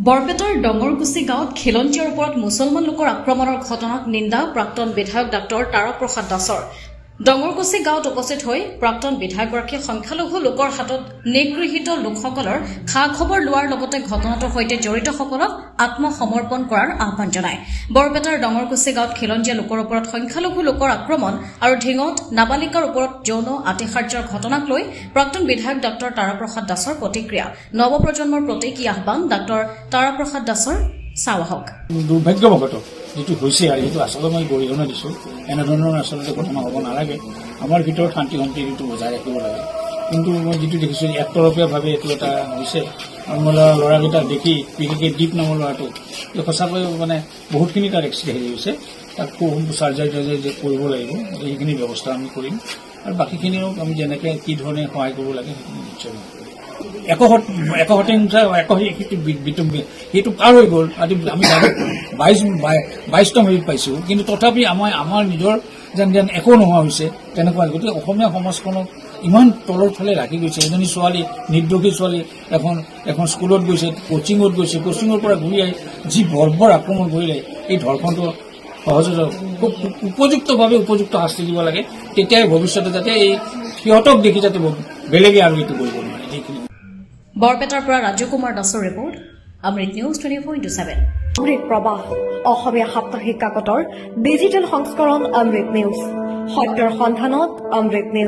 বৰপেটাৰ ডঙৰকুছি গাঁৱত খিলঞ্জীয়াৰ ওপৰত মুছলমান লোকৰ আক্ৰমণৰ ঘটনাক নিন্দা প্ৰাক্তন বিধায়ক ডাক্তৰ তাৰাপ্ৰসাদ দাসৰ। ডঙৰকুছি গাঁৱত উপস্থিত হৈ প্ৰাক্তন বিধায়কগৰাকীয়ে সংখ্যালঘু লোকৰ হাতত নিগৃহীত লোকসকলৰ খা খবৰ লোৱাৰ লগতে ঘটনাটোৰ সৈতে জড়িতসকলক আত্মসমৰ্পণ কৰাৰ আহ্বান জনায়। বৰপেটাৰ ডঙৰকুছি গাঁৱত খিলঞ্জীয়া লোকৰ ওপৰত সংখ্যালঘু লোকৰ আক্ৰমণ আৰু ঢিঙত নাবালিকাৰ ওপৰত যৌন আতিশাৰ্যৰ ঘটনাক লৈ প্ৰাক্তন বিধায়ক ডাক্তৰ তাৰাপ্ৰসাদ দাসৰ প্ৰতিক্ৰিয়া। নৱপ্ৰজন্মৰ প্ৰতি কি আহ্বান ডাক্তৰ তাৰাপ্ৰসাদ দাসৰ চাওঁ আহক। দুৰ্ভাগ্যবশত যেটো হৈছে আৰু এইটো আচলতে মই গৰিহণা দিছো, এনেধৰণৰ আচলতে ঘটনা হ'ব নালাগে। আমাৰ ভিতৰত শান্তি সম্প্ৰীতিটো বজাই ৰাখিব লাগে। কিন্তু মই যেটো দেখিছোঁ একতৰফীয়াভাৱে এইটো এটা হৈছে। আমাৰ ল'ৰাকেইটা দেখি বিশেষকৈ দীপ নামৰ ল'ৰাটো সঁচাকৈ মানে বহুতখিনি তাৰ হেৰি হৈছে। তাক খুব চাৰ্জাৰী যে কৰিব লাগিব, সেইখিনি ব্যৱস্থা আমি কৰিম আৰু বাকীখিনিও আমি যেনেকৈ কি ধৰণে সহায় কৰিব লাগে সেইখিনি নিশ্চয় সেইটো পাৰ হৈ গ'ল। আমি 22তম হেৰিত পাইছোঁ, কিন্তু তথাপি আমাৰ নিজৰ যেন একো নোহোৱা হৈছে তেনেকুৱা। গতিকে অসমীয়া সমাজখনক ইমান তলৰ ফালে ৰাখি গৈছে। এজনী ছোৱালী, নিৰ্দোষী ছোৱালী এখন স্কুলত গৈছে, কোচিঙত গৈছে, কোচিঙৰ পৰা ঘূৰি আহি যি বৰ্বৰ আক্ৰমণ কৰিলে, এই ধৰ্ষণটো সহজে খুব উপযুক্তভাৱে উপযুক্ত শাস্তি দিব লাগে। তেতিয়াই ভৱিষ্যতে যাতে এই সিহঁতক দেখি যাতে বেলেগে আৰু এইটো কৰিব নোৱাৰে। সেইখিনি বৰপেটাৰ পৰা ৰাজু কুমাৰ দাসৰ ৰিপৰ্ট, অমৃত নিউজ 24/7। অমৃত প্ৰবাহ অসমীয়া সাপ্তাহিক কাকতৰ ডিজিটেল সংস্কৰণ অমৃত নিউজ, সত্যৰ সন্ধানত অমৃত নিউজ।